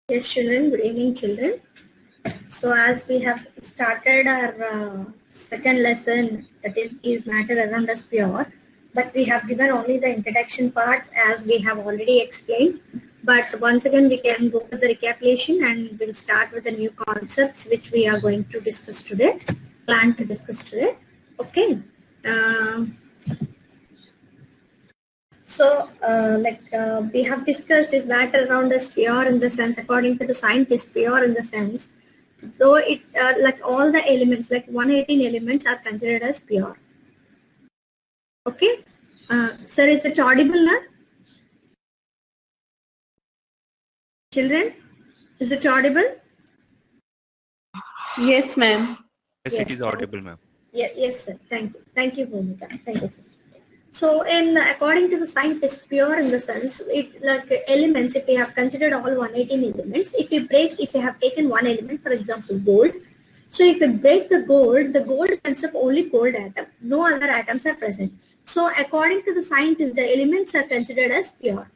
Yes, children. Good evening, children. So as we have started our second lesson, that is matter around the sphere, but we have given only the introduction part as we have already explained. But once again, we can go to the recapitulation and we'll start with the new concepts which we are going to discuss today, plan to discuss today. Okay. We have discussed is matter around the sphere in the sense, according to the scientist, sphere in the sense, though it like all the elements, like 118 elements are considered as pure. Okay. Sir, is it audible now? Children, is it audible? Yes, ma'am. Yes, it is audible, ma'am. Yes, sir. Thank you. Thank you, Bhumika. Thank you, sir. So, according to the scientist, pure in the sense, it like elements. If we have considered all 118 elements, if we have taken one element, for example, gold. So, if we break the gold consists of only gold atom. No other atoms are present. So, according to the scientist, the elements are considered as pure.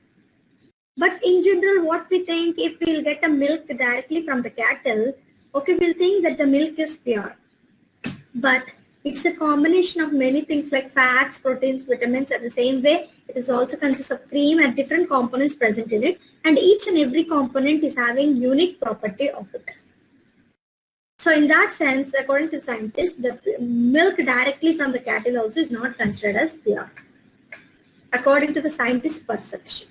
But in general, what we think, if we'll get a milk directly from the cattle, okay, we'll think that the milk is pure. But it's a combination of many things like fats, proteins, vitamins. At the same way, it is also consists of cream and different components present in it. And each and every component is having unique property of it. So in that sense, according to scientists, the milk directly from the cattle also is not considered as pure, according to the scientist's perception.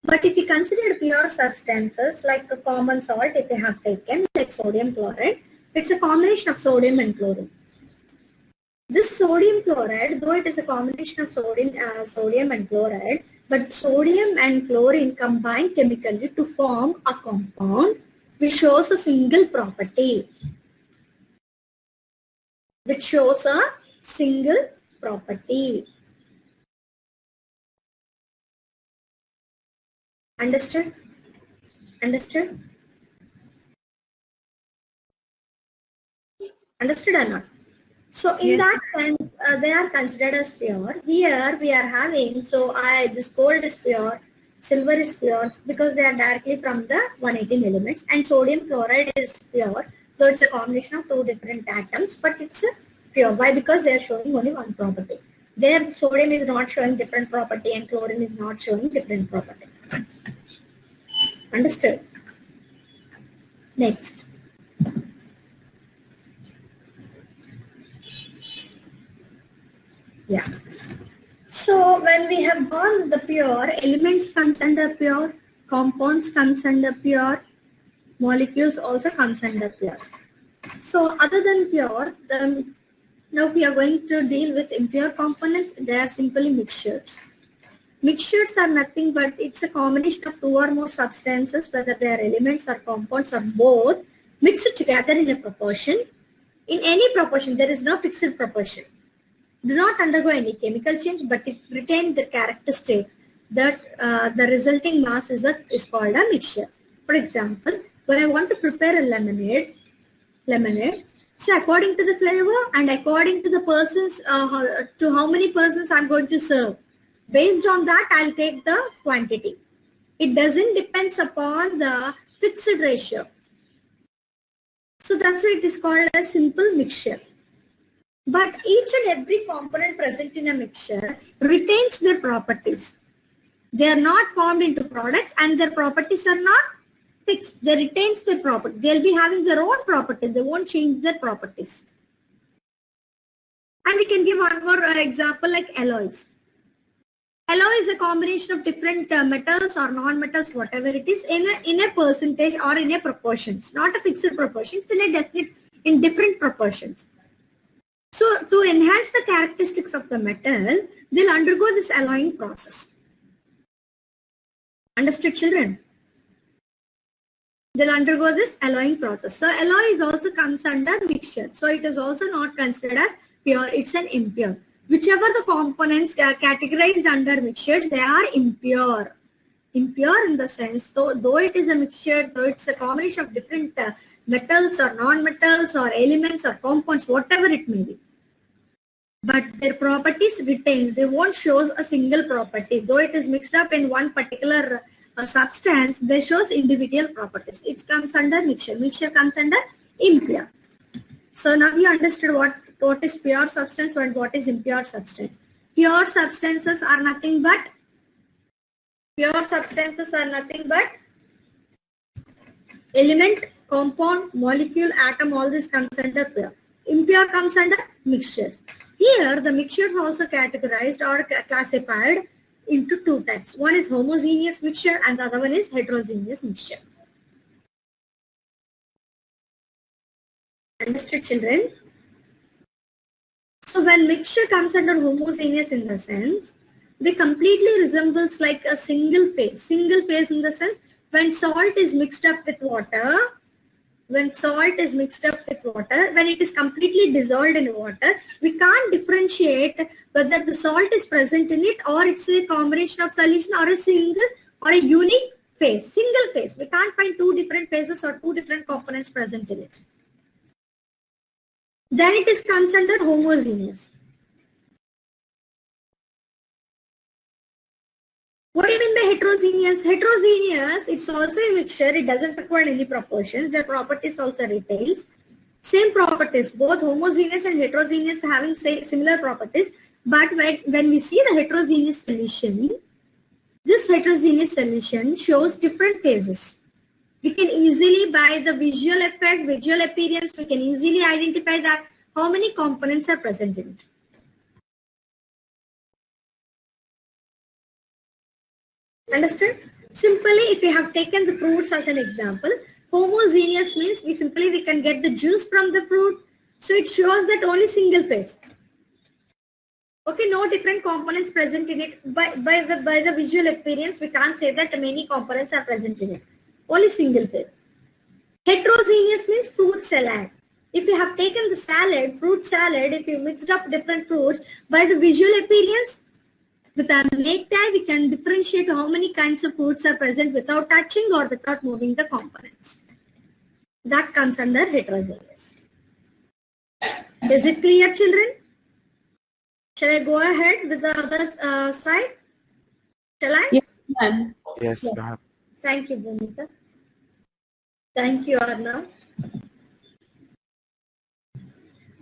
But if you consider pure substances like the common salt, if you have taken, like sodium chloride, it's a combination of sodium and chlorine. This sodium chloride, though it is a combination of sodium and chloride, but sodium and chlorine combine chemically to form a compound which shows a single property. Understood? Understood? Understood or not? So in that sense, they are considered as pure. Here we are having, this gold is pure, silver is pure because they are directly from the 118 elements, and sodium chloride is pure, so it's a combination of two different atoms, but it's pure. Why? Because they are showing only one property. Their sodium is not showing different property and chlorine is not showing different property. Understood? Next. Yeah. So when we have gone the pure, elements comes under pure, compounds comes under pure, molecules also comes under pure. So other than pure, now we are going to deal with impure components. They are simply mixtures. Mixtures are nothing but it's a combination of two or more substances, whether they are elements or compounds or both, mixed together in a proportion. In any proportion, there is no fixed proportion. Do not undergo any chemical change, but it retains the characteristic that the resulting mass is called a mixture. For example, when I want to prepare a lemonade, so according to the flavor and according to the persons, to how many persons I'm going to serve, based on that I'll take the quantity. It doesn't depend upon the fixed ratio. So that's why it is called a simple mixture. But each and every component present in a mixture retains their properties. They are not formed into products and their properties are not fixed. They retain their property. They'll be having their own properties. They won't change their properties. And we can give one more example like alloys. Alloy is a combination of different metals or non-metals, whatever it is, in a percentage or in a proportions. Not a fixed proportion, it's in different proportions. So to enhance the characteristics of the metal, they'll undergo this alloying process. Understood, children? They'll undergo this alloying process. So alloy is also comes under mixture. So it is also not considered as pure, it's an impure. Whichever the components are categorized under mixtures, they are impure. Impure in the sense, though it is a mixture, though it's a combination of different metals or non-metals or elements or compounds, whatever it may be. but their properties retains. They won't show a single property. Though it is mixed up in one particular substance, they shows individual properties. It comes under mixture. Mixture comes under impure. So now you understood what is pure substance and what is impure substance. Pure substances are nothing but element, compound, molecule, atom, all this comes under pure. Impure comes under mixtures. Here the mixtures also categorized or classified into two types. One is homogeneous mixture and the other one is heterogeneous mixture. Understood, children? So when mixture comes under homogeneous in the sense, they completely resembles like a single phase. Single phase in the sense when salt is mixed up with water, when it is completely dissolved in water, we can't differentiate whether the salt is present in it or it's a combination of solution or a single or a unique phase. Single phase. We can't find two different phases or two different components present in it. Then it comes under homogeneous. What do you mean by heterogeneous? Heterogeneous, it's also a mixture. It doesn't require any proportions. The properties also retains. Same properties, both homogeneous and heterogeneous having similar properties. But when we see the heterogeneous solution, this heterogeneous solution shows different phases. We can easily, by the visual effect, visual appearance, we can easily identify that how many components are present in it. Understood? Simply, if we have taken the fruits as an example, homogeneous means we can get the juice from the fruit. So it shows that only single phase. Okay, no different components present in it. By the visual appearance, we can't say that many components are present in it. Only single phase. Heterogeneous means fruit salad. If you have taken the salad, fruit salad, if you mixed up different fruits, by the visual appearance, with our naked eye, we can differentiate how many kinds of fruits are present without touching or without moving the components. That comes under heterogeneous. Is it clear, children? Shall I go ahead with the other slide? Shall I? Yes, ma'am. Yes, ma'am. Thank you, Bhumika. Thank you, Arna.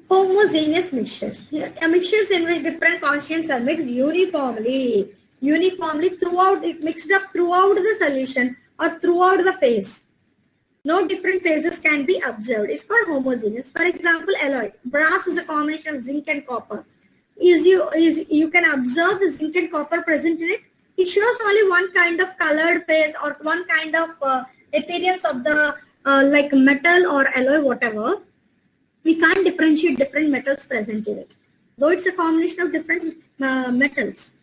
Homogeneous mixtures. Mixtures in which different constituents are mixed uniformly throughout, it mixed up throughout the solution or throughout the phase. No different phases can be observed. It's called homogeneous. For example, alloy. Brass is a combination of zinc and copper. You can observe the zinc and copper present in it. It shows only one kind of colored phase or one kind of appearance of the like metal or alloy, whatever. We can't differentiate different metals present in it, though it's a combination of different metals.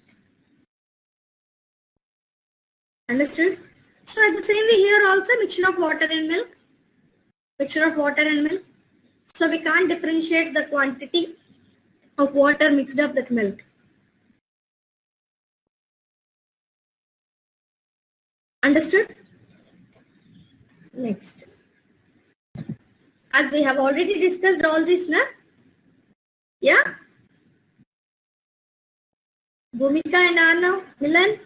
Understood? So at the same way here also mixture of water and milk. Mixture of water and milk. So we can't differentiate the quantity of water mixed up with milk. Understood? Next. As we have already discussed all this, na? Yeah? Bhumika and Arnav, Milan?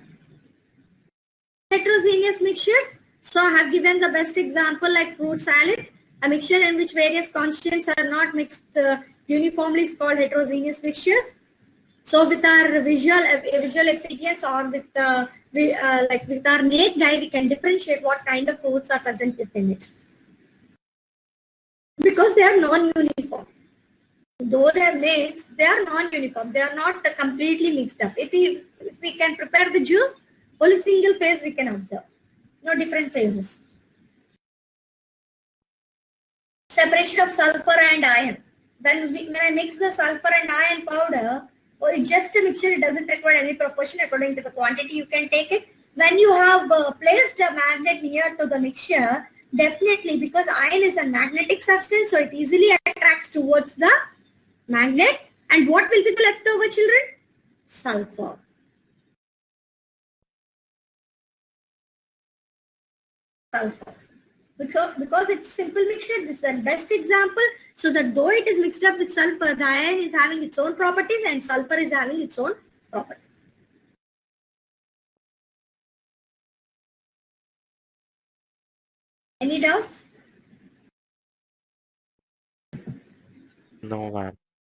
Heterogeneous mixtures. So I have given the best example like fruit salad. A mixture in which various constituents are not mixed uniformly is called heterogeneous mixtures. So with our visual appearance or with with our naked eye, we can differentiate what kind of fruits are present within it. Because they are non-uniform. Though they are mixed, they are non-uniform. They are not completely mixed up. If we can prepare the juice, only single phase we can observe. No different phases. Separation of sulfur and iron. When I mix the sulfur and iron powder, or it's just a mixture, it doesn't require any proportion according to the quantity you can take it. When you have placed a magnet near to the mixture, definitely, because iron is a magnetic substance, so it easily attracts towards the magnet. And what will be the leftover, children? Sulfur. Sulfur. Because it's simple mixture. This is the best example. So that though it is mixed up with sulfur, the iron is having its own properties and sulfur is having its own property. Any doubts? No, ma'am.